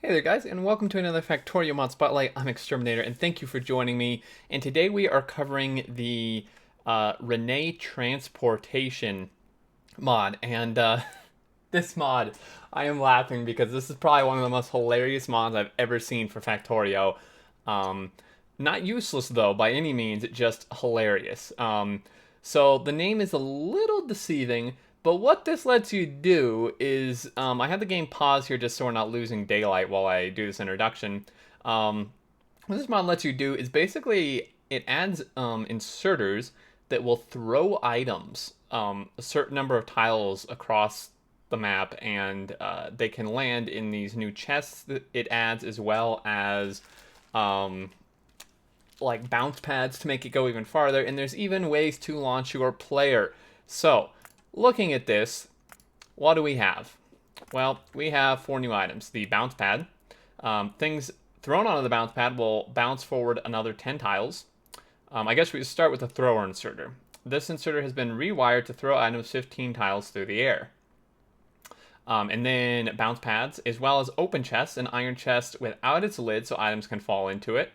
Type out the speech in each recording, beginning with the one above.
Hey there guys, and welcome to another Factorio Mod Spotlight. I'm Exterminator, and thank you for joining me. And today we are covering the Renai transportation mod. And this mod, I am laughing because this is probably one of the most hilarious mods I've ever seen for Factorio. Um, Not useless though, by any means, just hilarious. So the name is a little deceiving, but what this lets you do is, I have the game pause here just so we're not losing daylight while I do this introduction. What this mod lets you do is basically it adds inserters that will throw items a certain number of tiles across the map, and they can land in these new chests that it adds, as well as like bounce pads to make it go even farther, and there's even ways to launch your player. So, looking at this, what do we have? Well, we have 4 new items. The bounce pad. Things thrown onto the bounce pad will bounce forward another 10 tiles. I guess we start with the thrower inserter. This inserter has been rewired to throw items 15 tiles through the air. And then bounce pads, as well as open chests, an iron chest without its lid so items can fall into it.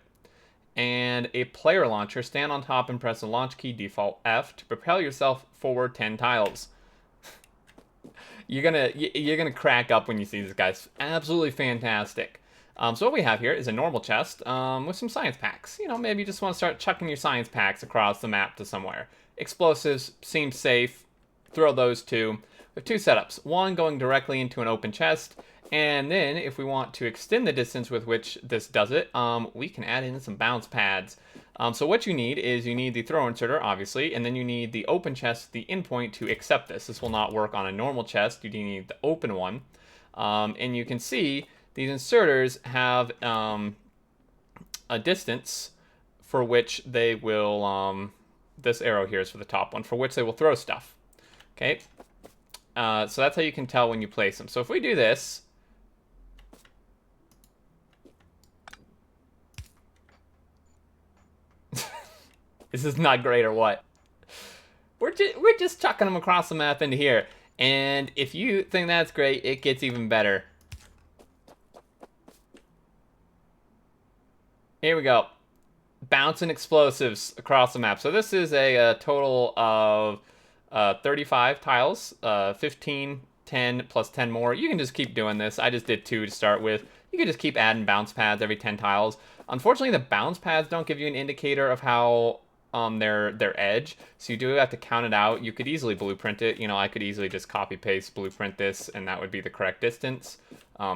And a player launcher. Stand on top and press the launch key, default F, to propel yourself forward 10 tiles. You're gonna crack up when you see this, guys. Absolutely fantastic. So what we have here is a normal chest with some science packs. You know, maybe you just want to start chucking your science packs across the map to somewhere. Explosives seem safe. Throw those two. We have 2 setups. One going directly into an open chest, and then if we want to extend the distance with which this does it, we can add in some bounce pads. So what you need is you need the throw inserter, obviously, and then you need the open chest, the endpoint, to accept this. This will not work on a normal chest. You need the open one. And you can see these inserters have a distance for which they will, this arrow here is for the top one, for which they will throw stuff. Okay, so that's how you can tell when you place them. So if we do this, this is not great or what? We're just chucking them across the map into here. And if you think that's great, it gets even better. Here we go. Bouncing explosives across the map. So this is a total of 35 tiles, 15, 10, plus 10 more. You can just keep doing this. I just did 2 to start with. You can just keep adding bounce pads every 10 tiles. Unfortunately, the bounce pads don't give you an indicator of how their edge, so you do have to count it out. You could easily blueprint it. You know, I could easily just copy paste blueprint this, and that would be the correct distance.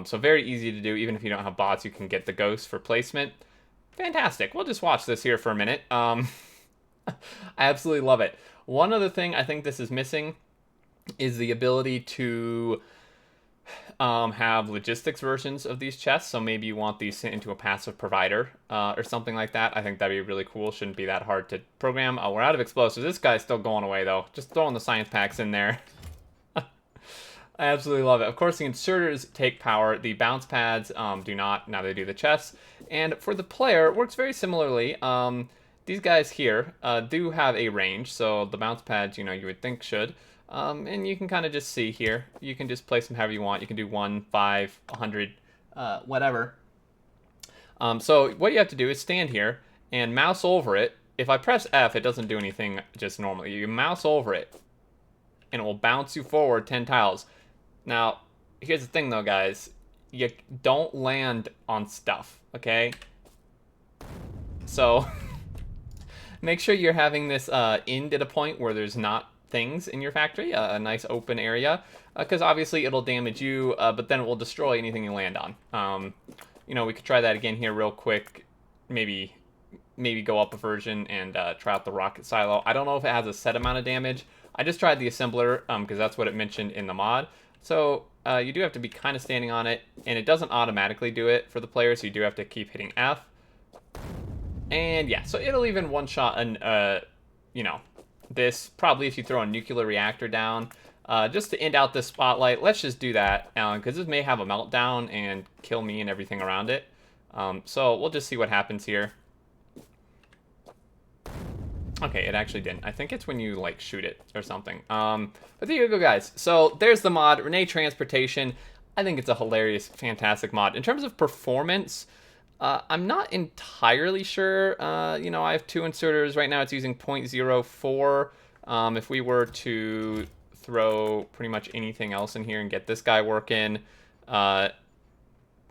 So very easy to do. Even if you don't have bots, you can get the ghosts for placement. Fantastic. We'll just watch this here for a minute. I absolutely love it. One other thing I think this is missing is the ability to have logistics versions of these chests. So maybe you want these sent into a passive provider or something like that. I think that'd be really cool. Shouldn't be that hard to program. We're out of explosives. This guy's still going away though. Just throwing the science packs in there. I absolutely love it. Of course, the inserters take power. The bounce pads do not. Now they do the chests. And for the player, it works very similarly. These guys here do have a range, so the bounce pads, you know, you would think should. And you can kind of just see here. You can just place them however you want. You can do 1, 5, 100, whatever. So what you have to do is stand here and mouse over it. If I press F, it doesn't do anything just normally. You mouse over it, and it will bounce you forward 10 tiles. Now, here's the thing though, guys. You don't land on stuff, okay? So, make sure you're having this end at a point where there's not things in your factory, a nice open area, because obviously it'll damage you, but then it will destroy anything you land on. You know, we could try that again here real quick. Maybe go up a version and try out the rocket silo. I don't know if it has a set amount of damage. I just tried the assembler because that's what it mentioned in the mod. So you do have to be kind of standing on it, and it doesn't automatically do it for the player, so you do have to keep hitting F. And yeah, so it'll even one-shot an, you know, this, probably if you throw a nuclear reactor down. Just to end out this spotlight, let's just do that, because this may have a meltdown and kill me and everything around it. So we'll just see what happens here. Okay, it actually didn't. I think it's when you, like, shoot it or something. But there you go, guys. So there's the mod, Renai Transportation. I think it's a hilarious, fantastic mod. In terms of performance, I'm not entirely sure. I have two inserters. Right now it's using 0.04. If we were to throw pretty much anything else in here and get this guy working, like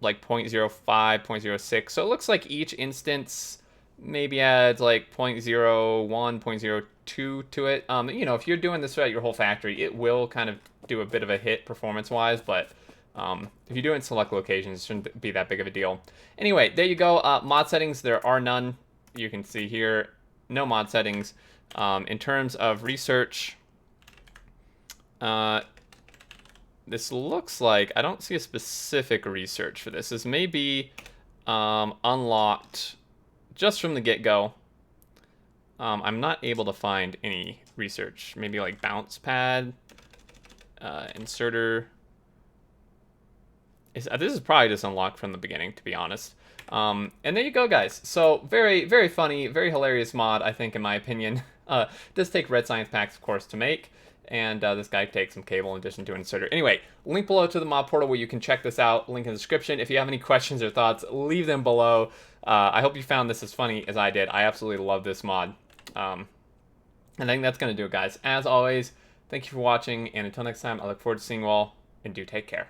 0.05, 0.06. So it looks like each instance maybe adds like 0.01, 0.02 to it. If you're doing this throughout your whole factory, it will kind of do a bit of a hit performance-wise, but if you do it in select locations, it shouldn't be that big of a deal. Anyway, there you go. Mod settings, there are none. You can see here, no mod settings. In terms of research, this looks like, I don't see a specific research for this. This may be unlocked just from the get-go. I'm not able to find any research. Maybe like bounce pad, inserter. This is probably just unlocked from the beginning, to be honest. And there you go, guys. So very, very funny, very hilarious mod, I think, in my opinion. It does take red science packs, of course, to make. And this guy takes some cable in addition to an inserter. Anyway, link below to the mod portal where you can check this out. Link in the description. If you have any questions or thoughts, leave them below. I hope you found this as funny as I did. I absolutely love this mod. And I think that's going to do it, guys. As always, thank you for watching. And until next time, I look forward to seeing you all. And do take care.